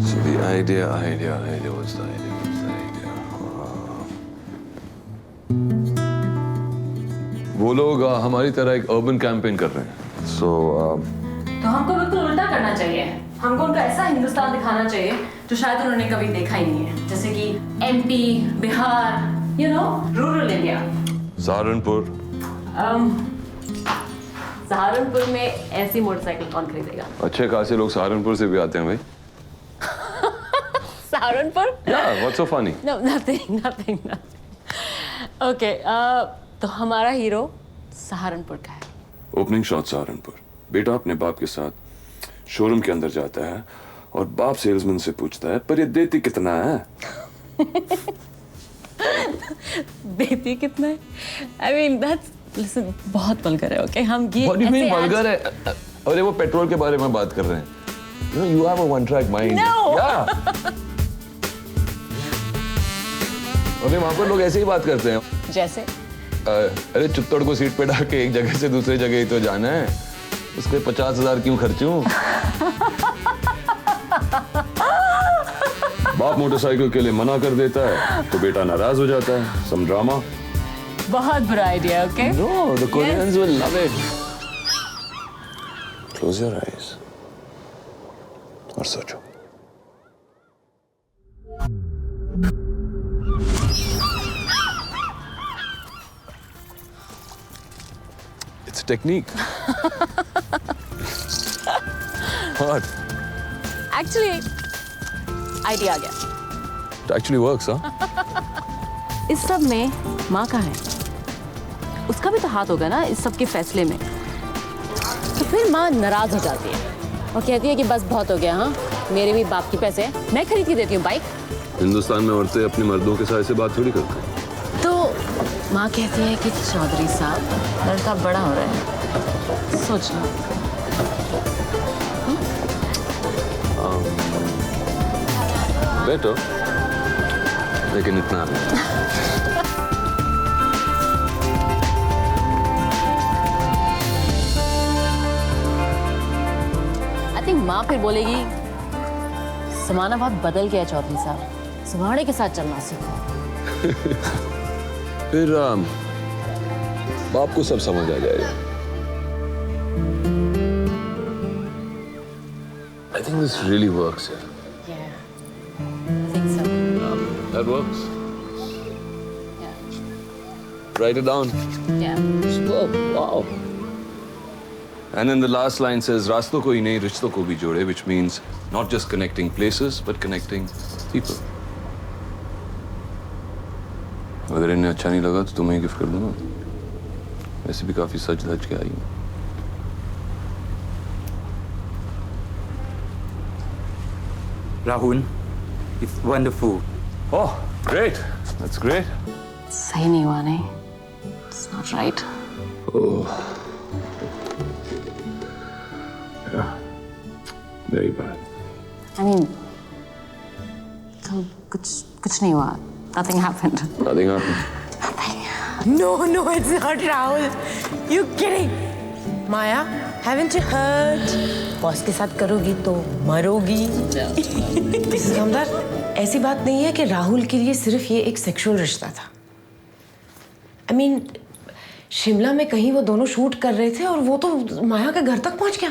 So the idea what's the idea? वो लोग हमारी तरह एक अर्बन कैंपेन कर रहे हैं। So तो हमको बिल्कुल उल्टा करना चाहिए। हमको उनका ऐसा हिंदुस्तान दिखाना चाहिए जो शायद उन्होंने कभी देखा ही नहीं है, जैसे कि MP, Bihar, rural India. Saharanpur. Saharanpur में ऐसी मोटरसाइकिल कौन खरीदेगा? अच्छे खासे लोग सहारनपुर से भी आते हैं भाई। Saharanpur? Yeah, what's so funny? No, nothing. Okay, तो हमारा हीरो सहारनपुर का है। Opening shot Saharanpur. बेटा अपने बाप के साथ शोरूम के अंदर जाता है और बाप सेल्समैन से पूछता है, पर ये देती कितना है? देती कितना है? I mean, listen, बहुत वल्गर है, okay? हम ये What do you mean vulgar है? अरे वो पेट्रोल के बारे में बात कर रहे हैं। You have a one-track mind. No. Yeah. अरे वहाँ पर लोग ऐसे ही बात करते हैं। जैसे? अरे चुत्तड़ को सीट पे डाल के एक जगह से दूसरे जगह ही तो जाना है, उसके 50,000 क्यों खर्चूं? बाप मोटरसाइकिल के लिए मना कर देता है तो बेटा नाराज हो जाता है। Some drama. बहुत बुरा idea, okay? No, the Koreans will love it. Close your eyes और सोचो। It's a technique. What? Actually, idea आ गया। It actually works, huh? इस सब में माँ कहाँ है? उसका भी तो हाथ होगा ना इस सब के फैसले में। तो फिर माँ नाराज हो जाती है और कहती है कि बस बहुत हो गया, हाँ, मेरे भी बाप के पैसे हैं, मैं खरीद के देती हूँ बाइक। हिंदुस्तान में औरतें अपने मर्दों के साथ ऐसे बात थोड़ी करती। तो माँ कहती है कि चौधरी साहब लड़का बड़ा हो रहा है, सोच लो। बेटो, लेकिन इतना नहीं। आई थिंक माँ फिर बोलेगी, जमाना बहुत बदल गया चौधरी साहब, जमाने के साथ चलना सीखो। फिर बाप को सब समझ आ जाएगा। I think this really works. Yeah, I think so. That works. Yeah. Write it down. Yeah. Whoa, wow. And then the last line says, "रास्तों को ही नहीं रिश्तों को भी जोड़े," which means not just connecting places but connecting people. अगर इन्हें अच्छा नहीं लगा तो तुम्हें गिफ्ट कर दूंगा। वैसे भी काफी सच धज के आई हूँ। Rahul, it's wonderful. Oh, great. That's great. सही नहीं हुआ, नहीं? It's not right. Oh. Yeah. Very bad. I mean, तो कुछ नहीं हुआ. Nothing happened. Nothing happened. No, it's not Rahul. You kidding? Maya, haven't you heard? Boss के साथ करोगी तो मरोगी। मिसेस कामदार, ऐसी बात नहीं है कि राहुल के लिए सिर्फ ये एक सेक्सुअल रिश्ता था। I mean, शिमला में कहीं वो दोनों शूट कर रहे थे और वो तो माया के घर तक पहुंच गया।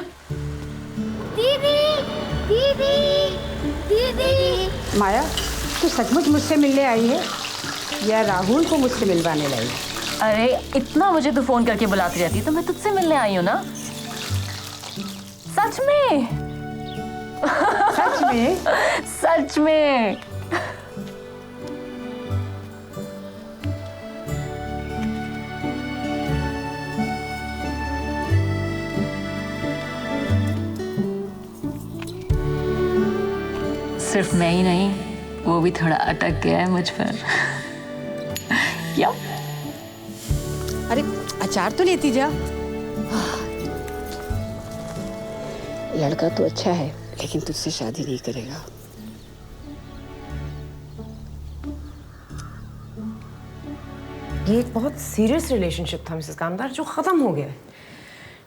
दीदी। माया, तू सचमुच मुझसे मिलने आई है या राहुल को मुझसे मिलवाने लाई? अरे इतना मुझे तो फोन करके बुलाती रहती, तो मैं तुझसे मिलने आई हूँ ना। सच में। सच में? सच में। सिर्फ मैं ही नहीं, वो भी थोड़ा अटक गया है मुझ पर। क्या? अरे अचार तो लेती जा। लड़का तो अच्छा है लेकिन तुझसे शादी नहीं करेगा। ये एक बहुत सीरियस रिलेशनशिप था मिसेस कामदार, जो खत्म हो गया है।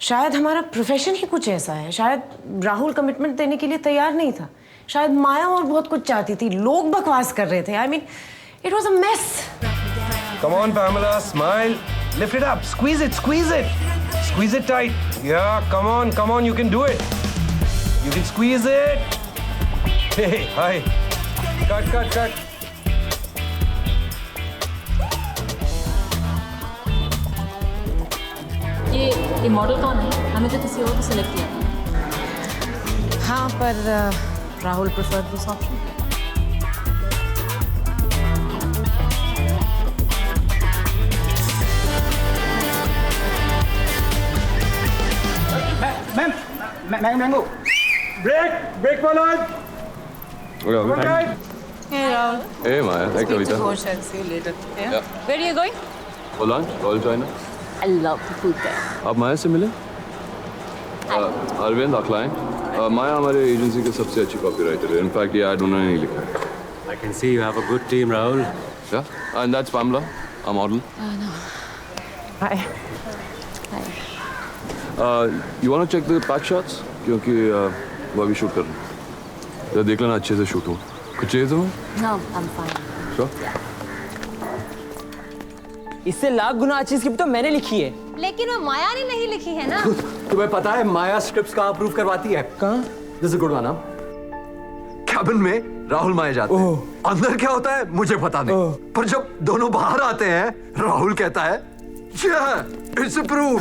शायद हमारा प्रोफेशन ही कुछ ऐसा है, शायद राहुल कमिटमेंट देने के लिए तैयार नहीं था, शायद माया और बहुत कुछ चाहती थी, लोग बकवास कर रहे थे। I mean, it was a mess. Come on, Pamela, smile. Lift it up. Squeeze it, squeeze it. Squeeze it tight. Yeah, come on, you can do it. You can squeeze it. Hey, hi. Cut. ये model कौन है? हमें तो किसी और को select किया था। हाँ, पर Rahul preferred this option. Mango. Break for lunch. Hey, Hey, Rahul. Maya. Hey, Kavita. See you later. Yeah. Where are you going? For lunch, Royal China. I love the food there. आप माया से मिले? Arvind, our client. माया हमारे agency के सबसे अच्छी copywriter है. In fact ये ad उन्होंने नहीं लिखा है. I can see you have a good team, Rahul. Yeah, and that's Pamela, our model. Hi. Hi. You want to check the pack shots? क्योंकि वो अभी शूट कर रहे हैं. तो देख लेना अच्छे से शूट हो. कुछ चाहिए तुम्हें? No, I'm fine. Sure. इससे लाख गुना अच्छी स्क्रिप्ट तो मैंने लिखी है। लेकिन वो माया ने नहीं लिखी है ना। तुम्हें पता है माया स्क्रिप्ट्स कहाँ अप्रूव करवाती है? कहाँ? This is good one. Cabin में राहुल माया जाते हैं। अंदर क्या होता है मुझे पता नहीं, पर जब दोनों बाहर आते हैं राहुल कहता है इट्स अप्रूव।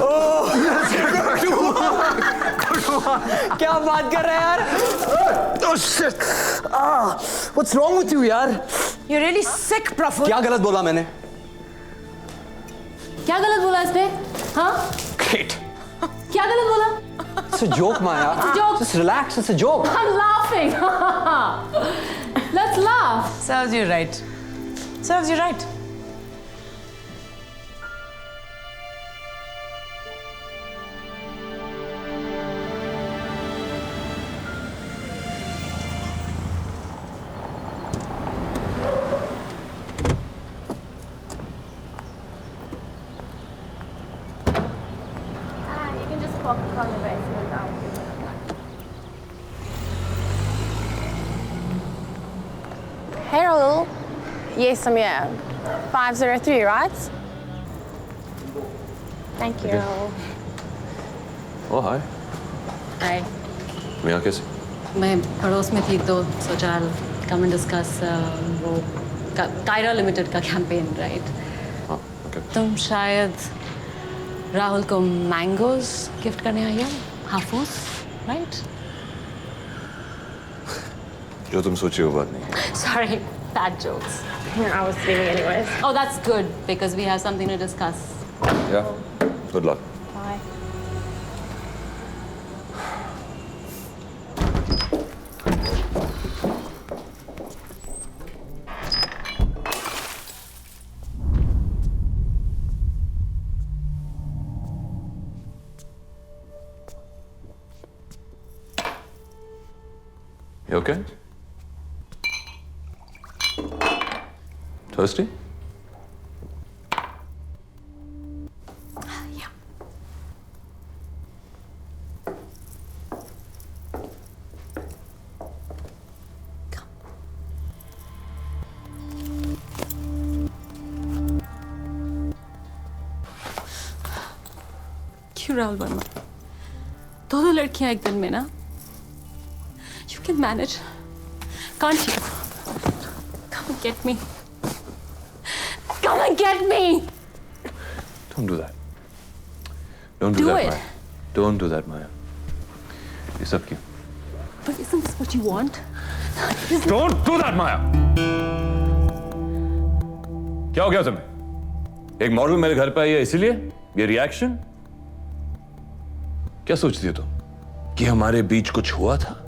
क्या बात कर रहे हैं यार? Oh shit! What's wrong with you यार? You're really sick, Praful. क्या गलत बोला मैंने? क्या गलत बोला इसने? हाँ? Great. क्या गलत बोला? It's a joke, Maya. It's a joke. Just relax. It's a joke. I'm laughing. Let's laugh. Serves you right. Serves you right. You can just walk on the way. Hey, Rahul. Yes, I'm here. 503, right? Thank you, Rahul. Oh, hi. Hi. मैं यहाँ कैसे? मैं पड़ोस में थी तो सोचा come and discuss वो कायरा लिमिटेड का कैंपेन, राइट? हाँ, okay. तुम शायद राहुल को मैंगोज गिफ्ट करने आई हो, हाफूस, राइट? जो तुम सोचे वो बात नहीं. Sorry, bad jokes. I was leaving anyways. Oh, that's good because we have something to discuss. Yeah. Good luck. Bye. You okay? Thirsty? Yeah. क्यों राहुल वर्मा? दो लड़कियां एक दिन में ना? You can manage, can't you? Come and get me. Come and get me. Don't do that. Don't do Do that, it. Maya. Don't do that, Maya. ये सब क्यों? But isn't this what you want? Don't do that, Maya. क्या हो गया तुम्हें? एक model मेरे घर पे आई है इसीलिए ये रिएक्शन? क्या सोचती हो तुम कि हमारे बीच कुछ हुआ था?